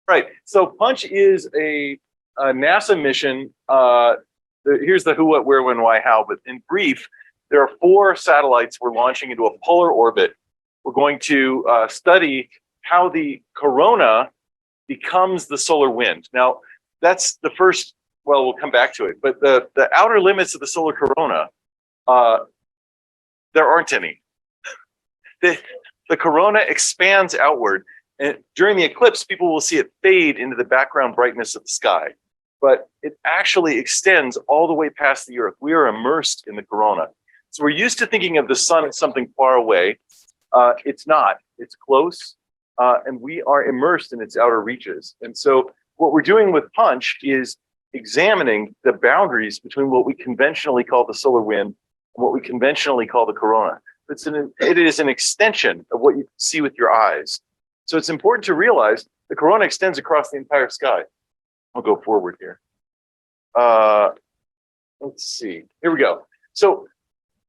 Right. So Punch is a NASA mission. Here's the who, what, where, when, why, how. But in brief, there are 4 satellites we're launching into a polar orbit. We're going to study how the corona becomes the solar wind. Now, that's the first, well, we'll come back to it. But the outer limits of the solar corona, there aren't any. The corona expands outward. And during the eclipse, people will see it fade into the background brightness of the sky. But it actually extends all the way past the Earth. We are immersed in the corona. So we're used to thinking of the sun as something far away. It's not. It's close. And we are immersed in its outer reaches. And so what we're doing with Punch is examining the boundaries between what we conventionally call the solar wind and what we conventionally call the corona. It is an extension of what you see with your eyes. So it's important to realize the corona extends across the entire sky. I'll go forward here. Let's see. Here we go. So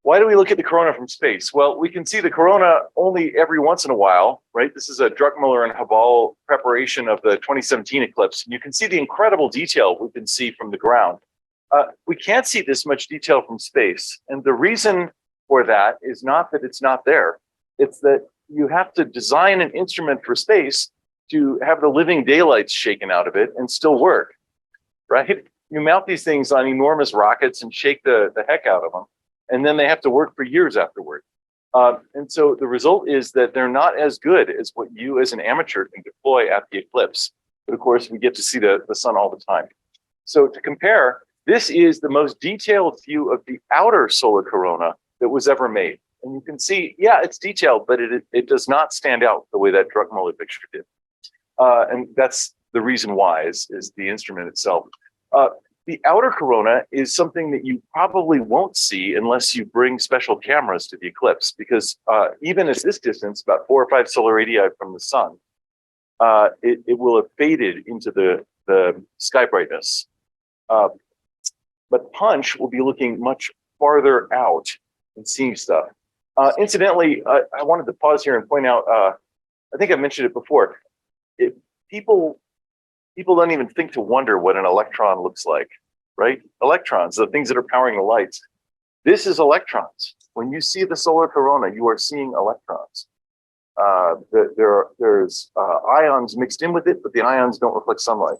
why do we look at the corona from space? Well, we can see the corona only every once in a while, right? This is a Druckmüller and Hubble preparation of the 2017 eclipse. And you can see the incredible detail we can see from the ground. We can't see this much detail from space. And the reason for that is not that it's not there. It's that you have to design an instrument for space to have the living daylights shaken out of it and still work, right? You mount these things on enormous rockets and shake the heck out of them, and then they have to work for years afterward. And so the result is that they're not as good as what you as an amateur can deploy at the eclipse. But of course, we get to see the sun all the time. So to compare, this is the most detailed view of the outer solar corona that was ever made. And you can see, yeah, it's detailed, but it does not stand out the way that Druckmüller picture did. And that's the reason why is the instrument itself. The outer corona is something that you probably won't see unless you bring special cameras to the eclipse, because even at this distance, about 4 or 5 solar radii from the sun, it will have faded into the sky brightness. But Punch will be looking much farther out and seeing stuff. Incidentally, I wanted to pause here and point out, I think I mentioned it before, people don't even think to wonder what an electron looks like, right? Electrons, the things that are powering the lights. This is electrons. When you see the solar corona, you are seeing electrons. There's ions mixed in with it, but the ions don't reflect sunlight,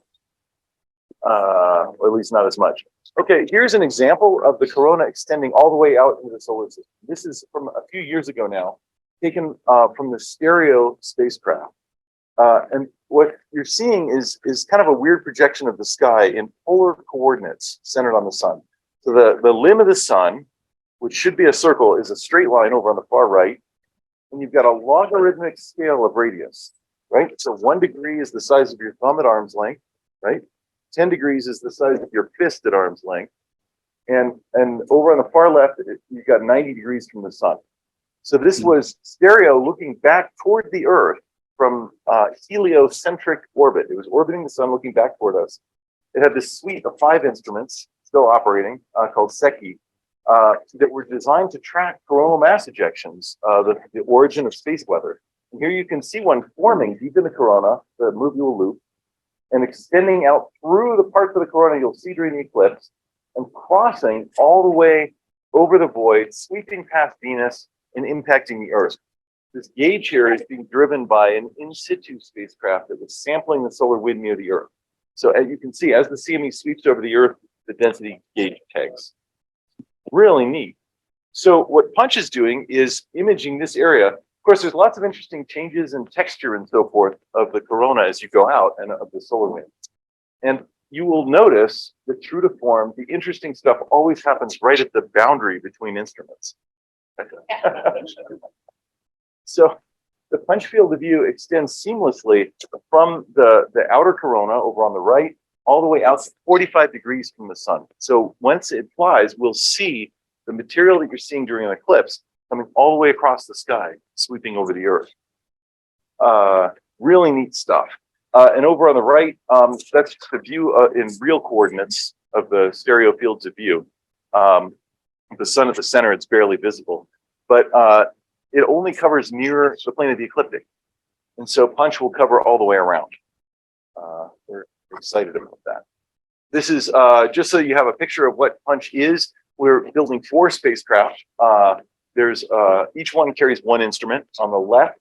or at least not as much. Okay, here's an example of the corona extending all the way out into the solar system. This is from a few years ago now, taken from the Stereo spacecraft. And what you're seeing is kind of a weird projection of the sky in polar coordinates centered on the sun. So the limb of the sun, which should be a circle, is a straight line over on the far right. And you've got a logarithmic scale of radius, right? So 1 degree is the size of your thumb at arm's length, right? 10 degrees is the size of your fist at arm's length. And over on the far left, you've got 90 degrees from the sun. So this was Stereo looking back toward the Earth from heliocentric orbit. It was orbiting the sun, looking back toward us. It had this suite of 5 instruments still operating called SETF that were designed to track coronal mass ejections, the origin of space weather. And here you can see one forming deep in the corona, the movable loop, and extending out through the parts of the corona you'll see during the eclipse, and crossing all the way over the void, sweeping past Venus and impacting the Earth. This gauge here is being driven by an in situ spacecraft that was sampling the solar wind near the Earth. So as you can see, as the CME sweeps over the Earth, the density gauge pegs. Really neat. So what Punch is doing is imaging this area. Of course, there's lots of interesting changes in texture and so forth of the corona as you go out and of the solar wind. And you will notice that true to form, the interesting stuff always happens right at the boundary between instruments. So the Punch field of view extends seamlessly from the outer corona over on the right, all the way out to 45 degrees from the sun. So once it flies, we'll see the material that you're seeing during an eclipse coming all the way across the sky, sweeping over the Earth. Really neat stuff. And over on the right, that's the view in real coordinates of the Stereo fields of view. The sun at the center, it's barely visible, but it only covers near the plane of the ecliptic. And so punch will cover all the way around. We're excited about that. This is just so you have a picture of what punch is. We're building 4 spacecraft. There's each one carries one instrument. On the left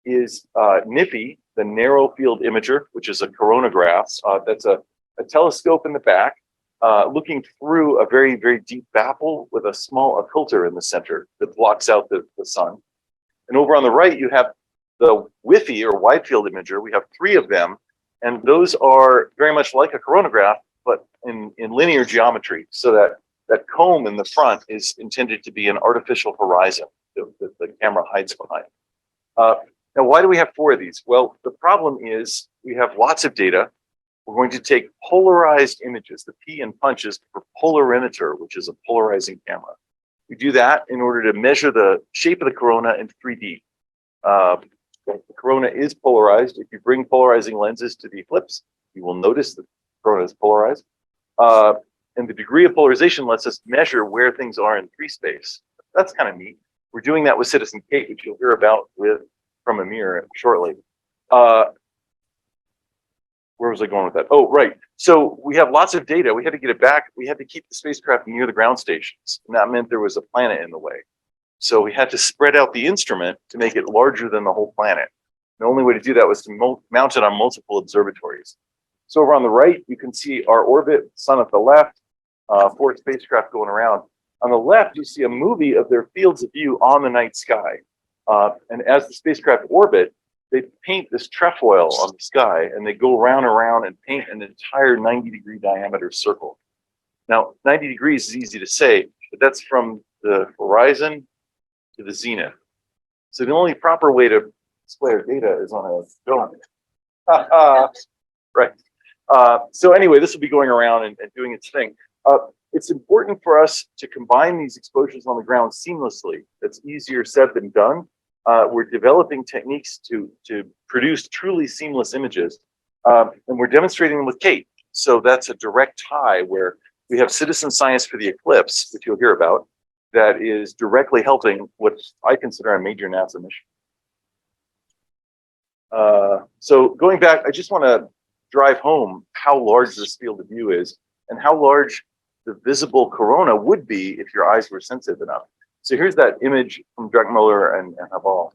is NIPI, the Narrow Field Imager, which is a coronagraph. That's a telescope in the back, looking through a very, very deep baffle with a small filter in the center that blocks out the sun. And over on the right, you have the WIFI, or Wide Field Imager. We have 3 of them, and those are very much like a coronagraph, but in linear geometry, so that comb in the front is intended to be an artificial horizon that the camera hides behind. Now, why do we have 4 of these? Well, the problem is we have lots of data. We're going to take polarized images. The P in punch is for polarimeter, which is a polarizing camera. We do that in order to measure the shape of the corona in 3D. The corona is polarized. If you bring polarizing lenses to the eclipse, you will notice that the corona is polarized. And the degree of polarization lets us measure where things are in 3 space. That's kind of neat. We're doing that with Citizen Kate, which you'll hear about from Amir shortly. Where was I going with that? Oh, right. So we have lots of data. We had to get it back. We had to keep the spacecraft near the ground stations. And that meant there was a planet in the way. So we had to spread out the instrument to make it larger than the whole planet. The only way to do that was to mount it on multiple observatories. So over on the right, you can see our orbit, sun at the left, 4 spacecraft going around. On the left, you see a movie of their fields of view on the night sky. And as the spacecraft orbit, they paint this trefoil on the sky, and they go around and paint an entire 90-degree diameter circle. Now, 90 degrees is easy to say, but that's from the horizon to the zenith. So the only proper way to display our data is on a dome. Right. So anyway, this will be going around and doing its thing. It's important for us to combine these exposures on the ground seamlessly. That's easier said than done. We're developing techniques to produce truly seamless images, and we're demonstrating them with Kate. So that's a direct tie where we have citizen science for the eclipse, which you'll hear about, that is directly helping what I consider a major NASA mission. So going back, I just want to drive home how large this field of view is and how large the visible corona would be if your eyes were sensitive enough. So here's that image from Druckmuller and Habal.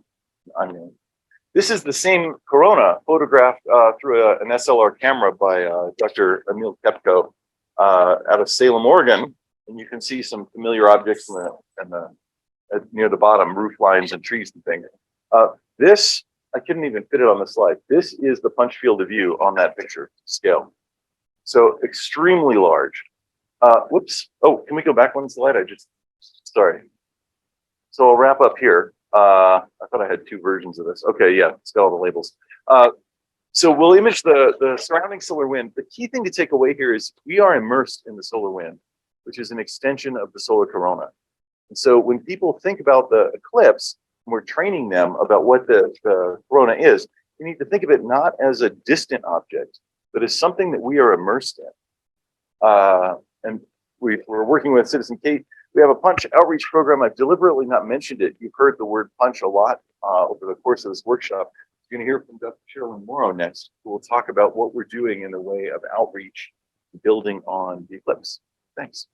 This is the same corona photographed through an SLR camera by Dr. Emil Kepko out of Salem, Oregon. And you can see some familiar objects near the bottom, roof lines and trees and things. This, I couldn't even fit it on the slide. This is the punch field of view on that picture scale. So extremely large. Whoops. Oh, can we go back one slide? Sorry. So I'll wrap up here. I thought I had 2 versions of this. Okay, yeah, it's got all the labels. So we'll image the surrounding solar wind. The key thing to take away here is we are immersed in the solar wind, which is an extension of the solar corona. And so when people think about the eclipse, and we're training them about what the corona is, you need to think of it not as a distant object, but as something that we are immersed in. And we're working with Citizen Kate. We have a punch outreach program. I've deliberately not mentioned it. You've heard the word punch a lot over the course of this workshop. You're going to hear from Dr. Sherilyn Morrow next, who will talk about what we're doing in the way of outreach, building on the eclipse. Thanks.